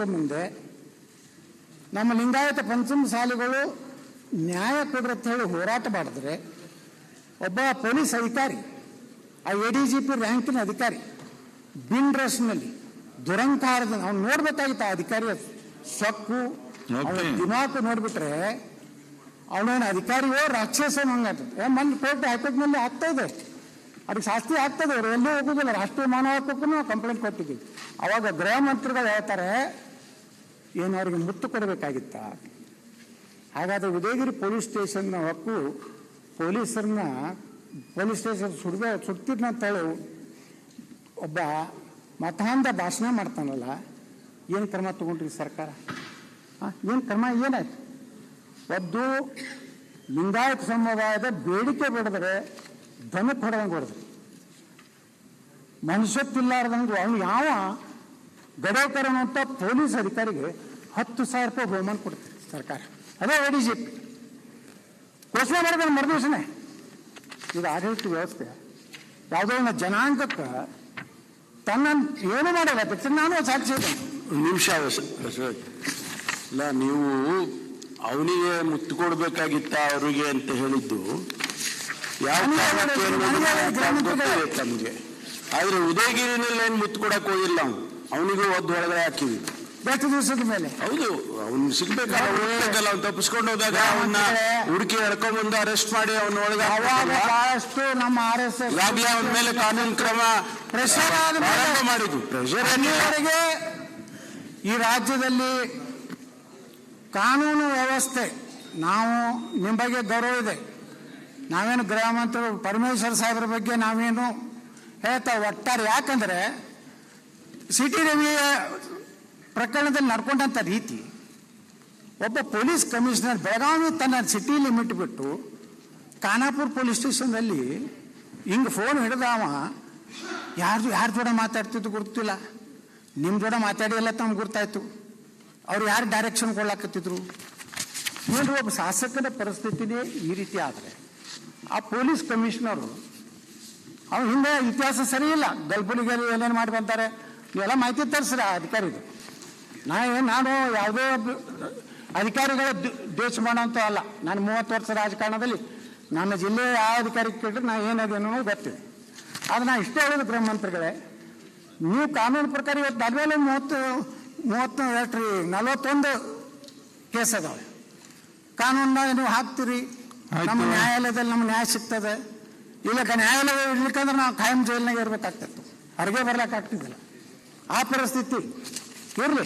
ಪೊಲೀಸರ ಮುಂದೆ ನಮ್ಮ ಲಿಂಗಾಯತ ಪಂಚಮಸಾಲಿಗಳು ನ್ಯಾಯ ಕೊಡ್ರಿ ಅಂತ ಹೇಳಿ ಹೋರಾಟ ಮಾಡಿದ್ರೆ ಒಬ್ಬ ಪೊಲೀಸ್ ಅಧಿಕಾರಿ, ಆ ADGP ರ್ಯಾಂಕಿನ ಅಧಿಕಾರಿ, ಬಿನ್ ಡ್ರೆಸ್ನಲ್ಲಿ ದುರಂಕಾರದ ಅವ್ನು ನೋಡ್ಬೇಕಾಗಿತ್ತು. ಆ ಅಧಿಕಾರಿಯ ಸೊಕ್ಕು ದಿಮಾಕು ನೋಡ್ಬಿಟ್ರೆ ಅವನೇನು ಅಧಿಕಾರಿಯೋ ರಾಕ್ಷಸನೋ ಹಂಗಾಗ್ತದೆ. ಮೊನ್ನೆ ಕೋರ್ಟ್ ಹೈಕೋರ್ಟ್ನಲ್ಲಿ ಆಗ್ತಾ ಇದೆ, ಅದಕ್ಕೆ ಶಾಸ್ತಿ ಆಗ್ತದೆ. ಅವ್ರು ಎಲ್ಲೂ ಹೋಗೋದಿಲ್ಲ. ರಾಷ್ಟ್ರೀಯ ಮಾನವ ಹಕ್ಕಕ್ಕೂ ನಾವು ಕಂಪ್ಲೇಂಟ್ ಕೊಟ್ಟಿದ್ದೀವಿ. ಅವಾಗ ಗೃಹ ಮಂತ್ರಿಗಳು ಹೇಳ್ತಾರೆ, ಏನು ಅವ್ರಿಗೆ ಮುತ್ತು ಕೊಡಬೇಕಾಗಿತ್ತ? ಹಾಗಾದ್ರೆ ಉದಯಗಿರಿ ಪೊಲೀಸ್ ಸ್ಟೇಷನ್ನ ಹಕ್ಕು ಪೊಲೀಸರನ್ನ ಪೊಲೀಸ್ ಸ್ಟೇಷನ್ ಸುಡ್ತಿದ್ನ ಅಂತ ಹೇಳಿ ಒಬ್ಬ ಮತಾಂಧ ಭಾಷಣ ಮಾಡ್ತಾನಲ್ಲ, ಏನು ಕ್ರಮ ತಗೊಂಡ್ರಿ ಸರ್ಕಾರ? ಏನು ಕ್ರಮ ಏನಾಯ್ತು? ಒದ್ದು ಲಿಂಗಾಯತ ಸಮುದಾಯದ ಬೇಡಿಕೆ ಬಿಡಿದ್ರೆ ದನಕ್ಕೆ ಹೊಡೆದಂಗೆ ಹೊಡೆದ್ರು, ಮನುಷ್ಯತ್ತಿಲ್ಲಾರ್ದಂಗೆ. ಅವನು ಯಾವ ಗಡೇಕರ್ ಅಂತ ಪೊಲೀಸ್ ಅಧಿಕಾರಿಗೆ 10,000 ರೂಪಾಯಿ ಬಹುಮಾನ ಕೊಡ್ತಾರೆ ಸರ್ಕಾರ. ಅದೇ ADGP ಘೋಷಣೆ ಮಾಡಿದ ಮರುದಿವಸನೇ. ಇದು ಆಡಳಿತ ವ್ಯವಸ್ಥೆ. ಯಾವುದೋ ಒಂದು ಜನಾಂಗಕ್ಕೆ ತನ್ನ ಏನು ಮಾಡಲ್ಲ. ನಾನು ಸಾಕ್ಷಿ ಇದೆ. ನಿಮಿಷ ಇಲ್ಲ, ನೀವು ಅವನಿಗೆ ಮುತ್ತು ಕೊಡ್ಬೇಕಾಗಿತ್ತ ಅವ್ರಿಗೆ ಅಂತ ಹೇಳಿದ್ದು ಯಾವ ನಮಗೆ. ಆದ್ರೆ ಉದಯಗಿರಿನಲ್ಲಿ ಏನು ಮುತ್ತು ಕೊಡಕ್ ಹೋಗಿಲ್ಲ. ಅವನಿಗೂ ಒದ್ದು ಹೊರಗಡೆ ಹಾಕಿವಿ ಎಷ್ಟು ದಿವಸದ ಮೇಲೆ. ಹೌದು, ಅವ್ನು ಸಿಗ್ಬೇಕಲ್ಲ, ಹೋಗ್ಬೇಕಲ್ಲ. ಅವ್ನು ತಪ್ಪಿಸ್ಕೊಂಡು ಹೋದಾಗ ಅವನ್ನ ಹುಡುಕಿ ಎಳ್ಕೊಂಡ್ ಬಂದು ಅರೆಸ್ಟ್ ಮಾಡಿ ಅವನ ಒಳಗೆ ಬಹಳಷ್ಟು ನಮ್ಮ RSS ಅವನ ಮೇಲೆ ಕಾನೂನು ಕ್ರಮ ಪ್ರೆಷರ್ ಮಾಡಿದ್ವು. ಪ್ರೆಷರ್ ಅಲ್ಲಿವರೆಗೆ ಈ ರಾಜ್ಯದಲ್ಲಿ ಕಾನೂನು ವ್ಯವಸ್ಥೆ, ನಾವು ನಿಮ್ಮ ಬಗ್ಗೆ ಗೌರವ ಇದೆ. ನಾವೇನು ಗೃಹ ಮಂತ್ರಿ ಪರಮೇಶ್ವರ್ ಸಾಹೇಬ್ರ ಬಗ್ಗೆ ನಾವೇನು ಹೇಳ್ತಾ ಒಟ್ಟಾರೆ. ಯಾಕಂದ್ರೆ ಸಿಟಿ ರವಿ ಪ್ರಕರಣದಲ್ಲಿ ನಡ್ಕೊಂಡಂಥ ರೀತಿ, ಒಬ್ಬ ಪೊಲೀಸ್ ಕಮಿಷನರ್ ಬೆಳಗಾವಿ ತನ್ನ ಸಿಟಿ ಲಿಮಿಟ್ ಬಿಟ್ಟು ಖಾನಾಪುರ ಪೊಲೀಸ್ ಸ್ಟೇಷನ್ನಲ್ಲಿ ಹಿಂಗೆ ಫೋನ್ ಹಿಡಿದವ ಯಾರ ಜೋಡ ಮಾತಾಡ್ತಿದ್ದು ಗೊತ್ತಿಲ್ಲ. ನಿಮ್ಮ ಜೋಡ ಮಾತಾಡಿ ಎಲ್ಲ ತಮ್ಗೆ ಗೊತ್ತಾಯ್ತು. ಅವ್ರು ಯಾರು ಡೈರೆಕ್ಷನ್ ಕೊಡ್ಲಾಕತ್ತಿದ್ರು ನೋಡ್ರಿ. ಒಬ್ಬ ಶಾಸಕನ ಪರಿಸ್ಥಿತಿನೇ ಈ ರೀತಿ ಆದರೆ ಆ ಪೊಲೀಸ್ ಕಮಿಷನರು ಅವ್ನು ಹಿಂದೆ ಇತಿಹಾಸ ಸರಿ ಇಲ್ಲ. ಗಲ್ಪುಲಿಗೆ ಏನೇನು ಮಾಡಿ ಬಂತಾರೆ ನೀವೆಲ್ಲ ಮಾಹಿತಿ ತರಿಸ್ರಿ ಆ ಅಧಿಕಾರಿದು. ನಾನು ಯಾವುದೋ ಅಧಿಕಾರಿಗಳ ದ್ವೇಷ ಮಾಡೋಂಥ ಅಲ್ಲ. ನಾನು 30 ವರ್ಷ ರಾಜಕಾರಣದಲ್ಲಿ ನನ್ನ ಜಿಲ್ಲೆಯ ಯಾವ ಅಧಿಕಾರಿ ಕೇಳಿದ್ರೆ ನಾ ಏನಾದೇನೋ ಗೊತ್ತಿದೆ. ಆದರೆ ನಾ ಇಷ್ಟೇ ಹೇಳೋದು ಗೃಹ ಮಂತ್ರಿಗಳೇ, ನೀವು ಕಾನೂನು ಪ್ರಕಾರ ಇವತ್ತು ನಲ್ಮೇಲೆ 41 ಕೇಸ್ ಅದಾವೆ. ಕಾನೂನಾಗ ನೀವು ಹಾಕ್ತೀರಿ, ನಮ್ಮ ನ್ಯಾಯಾಲಯದಲ್ಲಿ ನಮ್ಗೆ ನ್ಯಾಯ ಸಿಗ್ತದೆ. ಇಲ್ಲ ನ್ಯಾಯಾಲಯ ಇರ್ಲಿಕ್ಕಂದ್ರೆ ನಾವು ಖಾಯಂ ಜೈಲಿನಾಗ ಇರ್ಬೇಕಾಗ್ತಿತ್ತು, ಹೊರಗೆ ಬರ್ಲಿಕ್ಕಾಗ್ತಿದ್ದಿಲ್ಲ. ಆ ಪರಿಸ್ಥಿತಿ ಇರಲಿ.